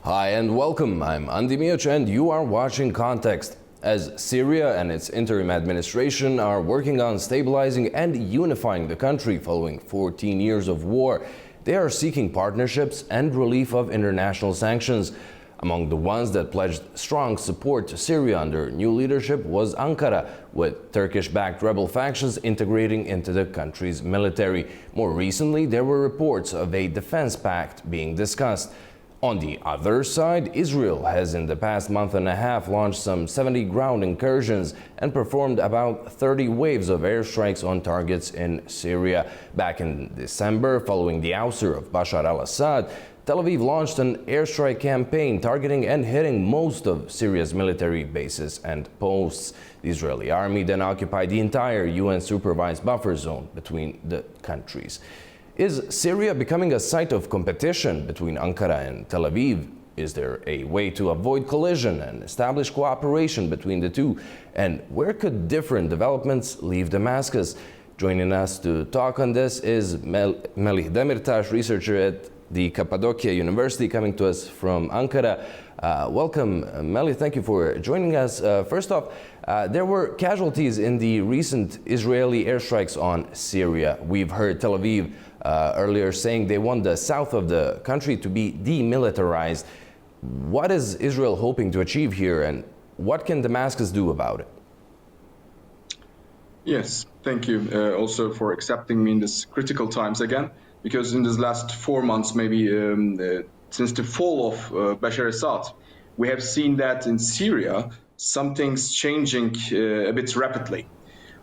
Hi and welcome. I'm Andi Mioč and you are watching Context. As Syria and its interim administration are working on stabilizing and unifying the country following 14 years of war, they are seeking partnerships and relief of international sanctions. Among the ones that pledged strong support to Syria under new leadership was Ankara, with Turkish-backed rebel factions integrating into the country's military. More recently, there were reports of a defense pact being discussed. On the other side, Israel has in the past month and a half launched some 70 ground incursions and performed about 30 waves of airstrikes on targets in Syria. Back in December, following the ouster of Bashar al-Assad, Tel Aviv launched an airstrike campaign targeting and hitting most of Syria's military bases and posts. The Israeli army then occupied the entire UN-supervised buffer zone between the countries. Is Syria becoming a site of competition between Ankara and Tel Aviv? Is there a way to avoid collision and establish cooperation between the two? And where could different developments leave Damascus? Joining us to talk on this is Melih Demirtas, researcher at the Cappadocia University, coming to us from Ankara. Welcome, Melih. Thank you for joining us. First off, there were casualties in the recent Israeli airstrikes on Syria. We've heard Tel Aviv earlier saying they want the south of the country to be demilitarized. What is Israel hoping to achieve here, and what can Damascus do about it? Yes, thank you also for accepting me in this critical times again, because in these last 4 months, maybe since the fall of Bashar Assad, we have seen that in Syria, something's changing a bit rapidly.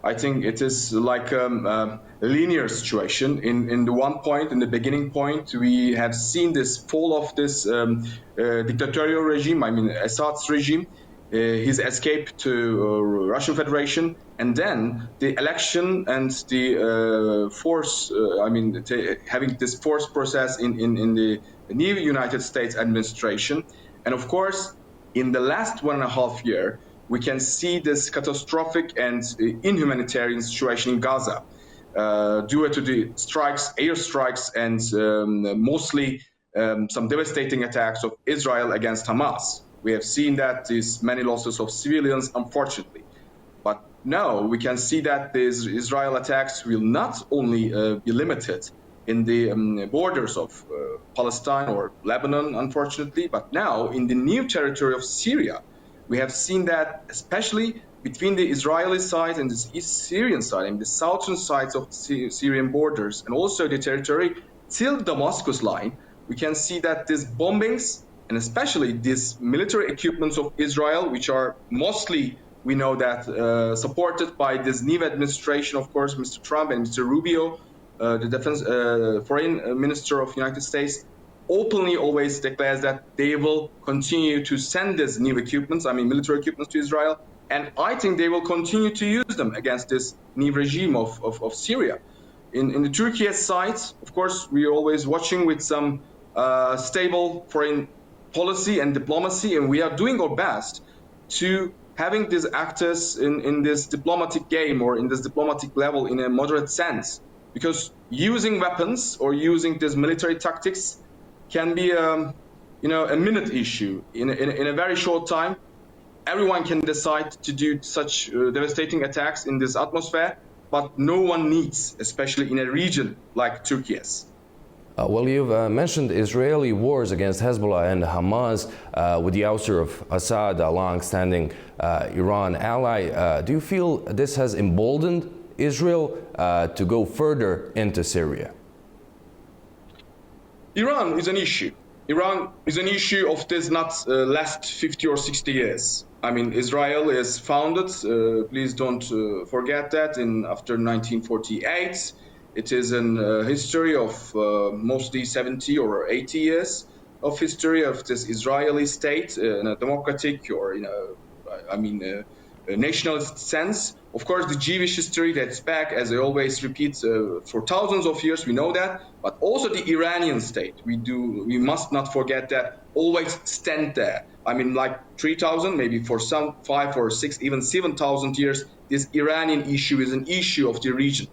I think it is like a linear situation. In the one point, in the beginning point, we have seen this fall of this dictatorial regime, I mean Assad's regime, his escape to Russian Federation, and then the election and the having this forced process in the new United States administration. And of course, in the last 1.5 years, we can see this catastrophic and inhumanitarian situation in Gaza due to the strikes, airstrikes, and mostly some devastating attacks of Israel against Hamas. We have seen that there's many losses of civilians, unfortunately. But now we can see that these Israel attacks will not only be limited in the borders of Palestine or Lebanon, unfortunately, but now in the new territory of Syria. We have seen that especially between the Israeli side and the East Syrian side, and the southern sides of the Syrian borders, and also the territory till Damascus line, we can see that these bombings, and especially these military equipments of Israel, which are mostly, we know that, supported by this new administration, of course, Mr. Trump and Mr. Rubio, the defense foreign minister of the United States, openly always declares that they will continue to send these new equipments, I mean military equipments to Israel, and I think they will continue to use them against this new regime of Syria. In the Turkey side, of course, we are always watching with some stable foreign policy and diplomacy, and we are doing our best to having these actors in this diplomatic game or in this diplomatic level in a moderate sense, because using weapons or using these military tactics can be a minute issue. In a very short time, everyone can decide to do such devastating attacks in this atmosphere, but no one needs, especially in a region like Turkey's. Well, you've mentioned Israeli wars against Hezbollah and Hamas with the ouster of Assad, a long-standing Iran ally. Do you feel this has emboldened Israel to go further into Syria? Iran is an issue. Iran is an issue of this not last 50 or 60 years. I mean, Israel is founded, please don't forget that, after 1948. It is a history of mostly 70 or 80 years of history of this Israeli state in a democratic or a nationalist sense. Of course, the Jewish history dates back, as I always repeat, for thousands of years, we know that, but also the Iranian state, we must not forget that, always stand there. I mean, like 3,000, maybe for some 5 or 6, even 7,000 years, this Iranian issue is an issue of the region.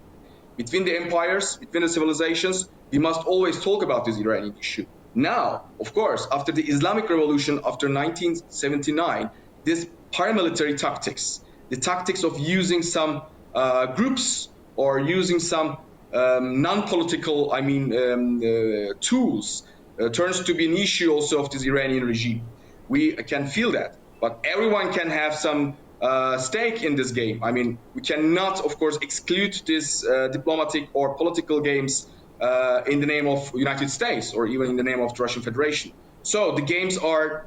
Between the empires, between the civilizations, we must always talk about this Iranian issue. Now, of course, after the Islamic Revolution, after 1979, this paramilitary tactics, the tactics of using some groups or using some non-political, tools, turns to be an issue also of this Iranian regime. We can feel that, but everyone can have some stake in this game. I mean, we cannot, of course, exclude this diplomatic or political games in the name of United States or even in the name of the Russian Federation. So the games are,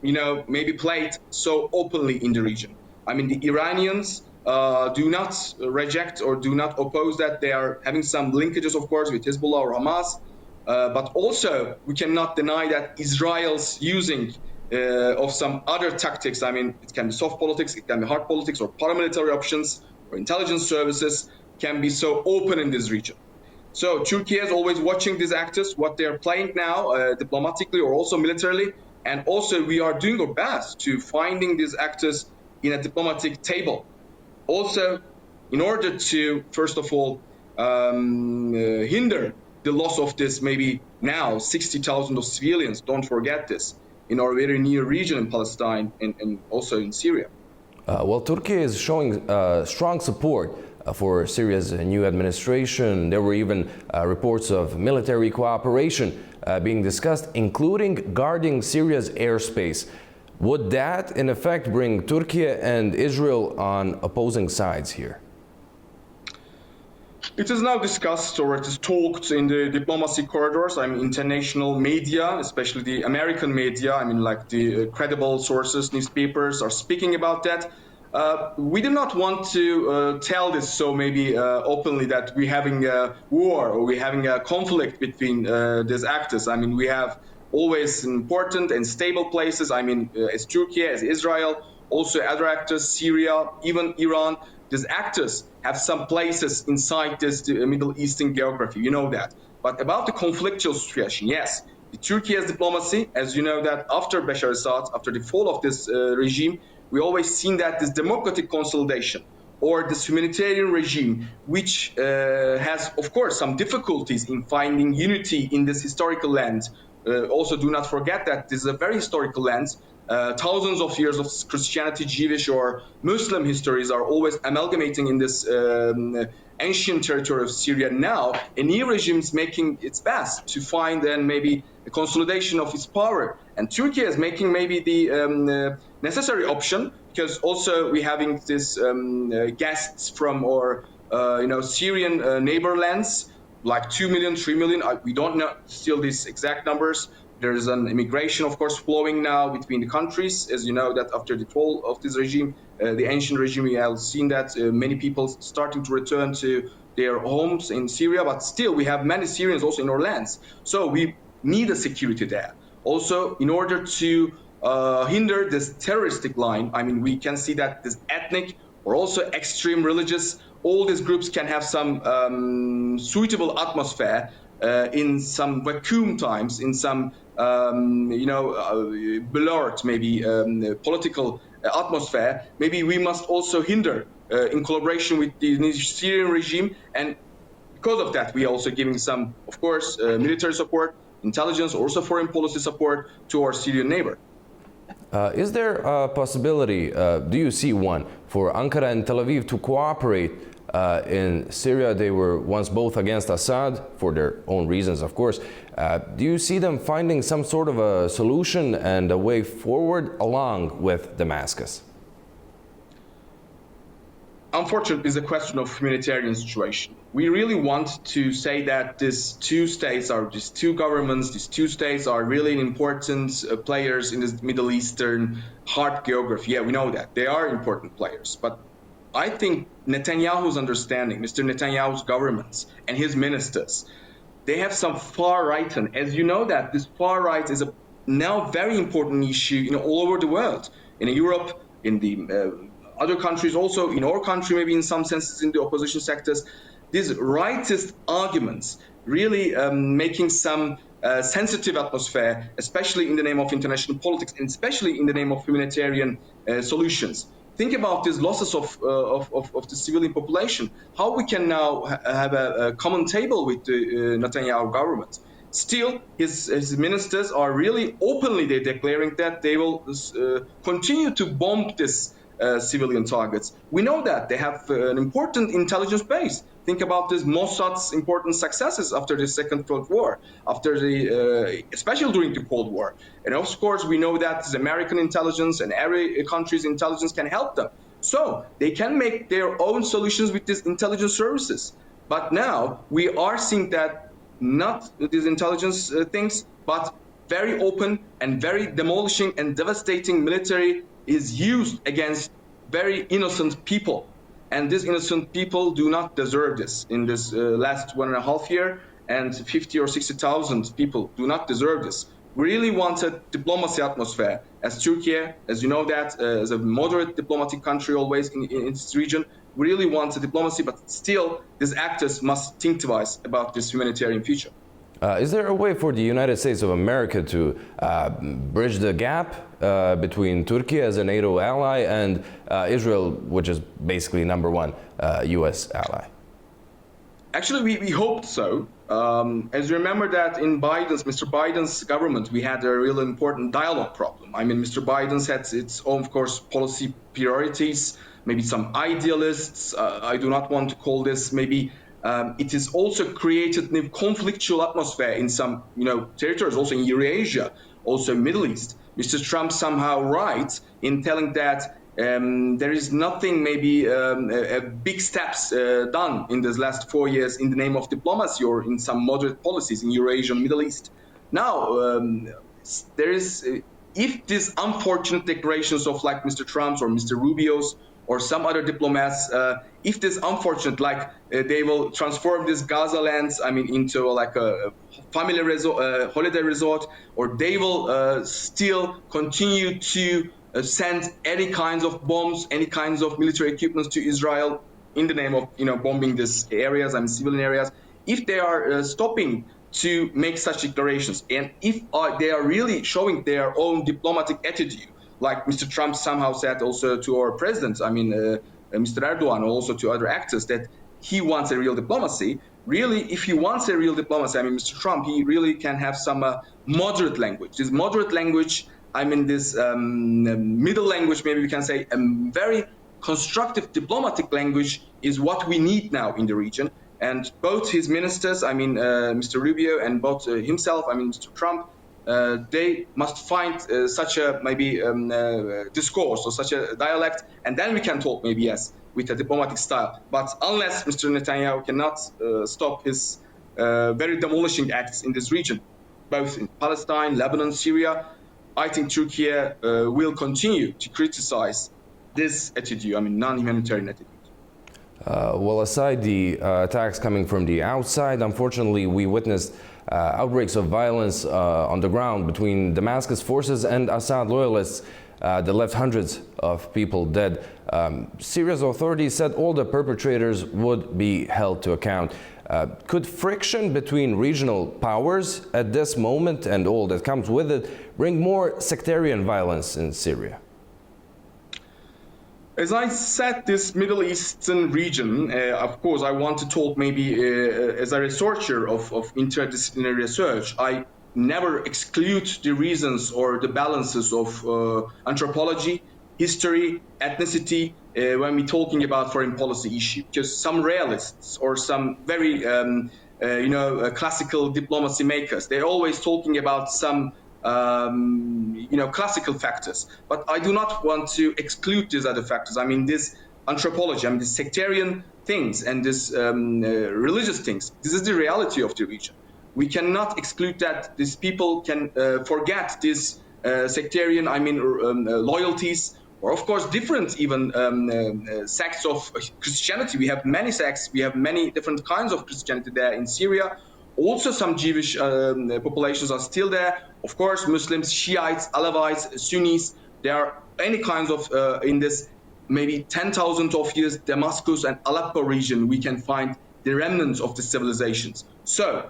maybe played so openly in the region. I mean, the Iranians do not reject or do not oppose that. They are having some linkages, of course, with Hezbollah or Hamas. But also, we cannot deny that Israel's using of some other tactics, I mean, it can be soft politics, it can be hard politics, or paramilitary options, or intelligence services, can be so open in this region. So Turkey is always watching these actors, what they're playing now, diplomatically or also militarily, and also we are doing our best to finding these actors in a diplomatic table. Also, in order to, first of all, hinder the loss of this maybe now 60,000 of civilians, don't forget this, in our very near region in Palestine and also in Syria. Well, Turkey is showing strong support for Syria's new administration. There were even reports of military cooperation being discussed, including guarding Syria's airspace. Would that, in effect, bring Turkey and Israel on opposing sides here? It is now discussed or it is talked in the diplomacy corridors. I mean, international media, especially the American media, like the credible sources, newspapers are speaking about that. We do not want to tell this so maybe openly that we're having a war or we're having a conflict between these actors. I mean, we have always important and stable places. I mean, as Turkey, as Israel, also other actors, Syria, even Iran. These actors have some places inside this Middle Eastern geography, you know that. But about the conflictual situation, yes, the Turkey's diplomacy, as you know that after Bashar Assad, after the fall of this regime, we always seen that this democratic consolidation or this humanitarian regime, which has, of course, some difficulties in finding unity in this historical land. Also, do not forget that this is a very historical land. Thousands of years of Christianity, Jewish or Muslim histories are always amalgamating in this ancient territory of Syria now. A new regime is making its best to find then maybe a consolidation of its power. And Turkey is making maybe the necessary option, because also we're having this guests from our Syrian neighbor lands, like 2 million, 3 million. We don't know still these exact numbers. There's an immigration, of course, flowing now between the countries. As you know, that after the fall of this regime, the ancient regime, we have seen that many people starting to return to their homes in Syria, but still we have many Syrians also in our lands. So we need a security there. Also, in order to hinder this terroristic line, I mean, we can see that this ethnic or also extreme religious, all these groups can have some suitable atmosphere in some vacuum times, in some blurred maybe political atmosphere. Maybe we must also hinder in collaboration with the Syrian regime, and because of that we are also giving some, of course, military support, intelligence, also foreign policy support to our Syrian neighbor. Is there a possibility, do you see one, for Ankara and Tel Aviv to cooperate in Syria? They were once both against Assad for their own reasons, of course. Do you see them finding some sort of a solution and a way forward along with Damascus? Unfortunately, it's a question of humanitarian situation. We really want to say that these two states are, these two governments, these two states are really important players in this Middle Eastern hard geography. Yeah, we know that. They are important players. But I think Netanyahu's understanding, Mr. Netanyahu's governments and his ministers, they have some far right. And as you know that this far right is a now very important issue all over the world, in Europe, in the other countries, also in our country, maybe in some senses in the opposition sectors. These rightist arguments really making some sensitive atmosphere, especially in the name of international politics and especially in the name of humanitarian solutions. Think about these losses of the civilian population. How we can now have a common table with the Netanyahu government. Still, his ministers are really openly declaring that they will continue to bomb this civilian targets. We know that they have an important intelligence base. Think about this Mossad's important successes after the Second World War, after especially during the Cold War. And of course, we know that the American intelligence and every country's intelligence can help them. So they can make their own solutions with these intelligence services. But now we are seeing that not these intelligence things, but very open and very demolishing and devastating military is used against very innocent people. And these innocent people do not deserve this in this last 1.5 years, and 50 or 60,000 people do not deserve this. We really want a diplomacy atmosphere. As Turkey, as you know that, as a moderate diplomatic country always in this region, we really want a diplomacy, but still these actors must think twice about this humanitarian future. Is there a way for the United States of America to bridge the gap between Turkey as a NATO ally and Israel, which is basically number one US ally? Actually, we hoped so. As you remember that in Mr. Biden's government, we had a real important dialogue problem. I mean, Mr. Biden's had its own, of course, policy priorities, maybe some idealists. I do not want to call this maybe. It has also created a conflictual atmosphere in some, territories, also in Eurasia, also Middle East. Mr. Trump somehow right in telling that there is nothing, maybe big steps done in these last 4 years in the name of diplomacy or in some moderate policies in Eurasia and Middle East. Now, there is, if these unfortunate declarations of like Mr. Trump's or Mr. Rubio's or some other diplomats, if this unfortunate, like they will transform this Gaza lands, into like a family resort, holiday resort, or they will still continue to send any kinds of bombs, any kinds of military equipment to Israel in the name of, bombing these areas, civilian areas. If they are stopping to make such declarations, and if they are really showing their own diplomatic attitude, like Mr. Trump somehow said also to our president, Mr. Erdogan, also to other actors, that he wants a real diplomacy. Really, if he wants a real diplomacy, Mr. Trump, he really can have some moderate language. This moderate language, this middle language, maybe we can say, a very constructive diplomatic language is what we need now in the region. And both his ministers, Mr. Rubio and both himself, Mr. Trump, they must find such a maybe discourse or such a dialect, and then we can talk maybe, yes, with a diplomatic style. But unless Mr. Netanyahu cannot stop his very demolishing acts in this region, both in Palestine, Lebanon, Syria, I think Turkey will continue to criticize this attitude, non-humanitarian attitude. Well, aside the attacks coming from the outside, unfortunately, we witnessed outbreaks of violence on the ground between Damascus forces and Assad loyalists that left hundreds of people dead. Syria's authorities said all the perpetrators would be held to account. Could friction between regional powers at this moment and all that comes with it bring more sectarian violence in Syria? As I said, this Middle Eastern region, of course, I want to talk maybe as a researcher of interdisciplinary research. I never exclude the reasons or the balances of anthropology, history, ethnicity, when we're talking about foreign policy issue. Because some realists or some very, classical diplomacy makers, they're always talking about some classical factors, but I do not want to exclude these other factors. This anthropology, this sectarian things and this religious things. This is the reality of the region. We cannot exclude that these people can forget these sectarian, loyalties, or of course different even sects of Christianity. We have many sects, we have many different kinds of Christianity there in Syria. Also, some Jewish populations are still there. Of course, Muslims, Shiites, Alawites, Sunnis. There are any kinds of, in this maybe 10,000 of years, Damascus and Aleppo region, we can find the remnants of the civilizations. So,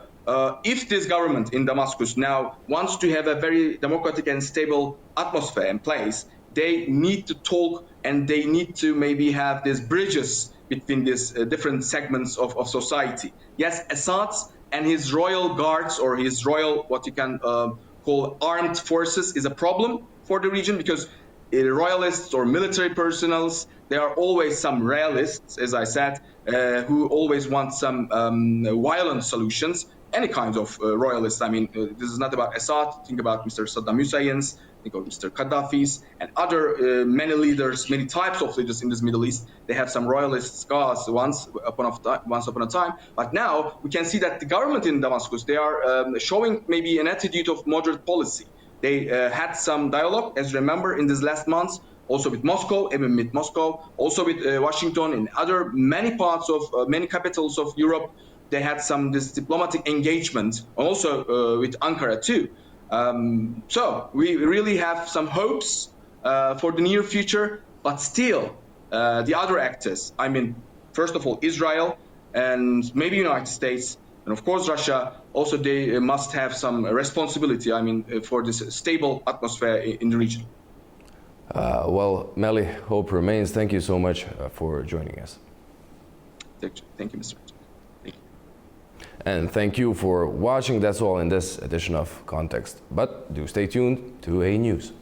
if this government in Damascus now wants to have a very democratic and stable atmosphere in place, they need to talk and they need to maybe have these bridges between these different segments of society. Yes, Assad's and his royal guards or his royal, what you can call armed forces, is a problem for the region, because royalists or military personnel, there are always some realists, as I said, who always want some violent solutions. Any kind of royalists. I mean, this is not about Assad. Think about Mr. Saddam Hussein's, think of Mr. Gaddafi's, and other many leaders, many types of leaders in this Middle East. They have some royalist scars once upon a time. But now we can see that the government in Damascus, they are showing maybe an attitude of moderate policy. They had some dialogue, as you remember, in these last months, also with Moscow, even with Moscow, also with Washington, and other many parts of many capitals of Europe. They had this diplomatic engagement, also with Ankara too. So we really have some hopes for the near future, but still the other actors, I mean, first of all, Israel and maybe United States, and of course Russia, also they must have some responsibility, I mean, for this stable atmosphere in the region. Well, Melih, hope remains. Thank you so much for joining us. Thank you, Mr. And thank you for watching. That's all in this edition of Context. But do stay tuned to A News.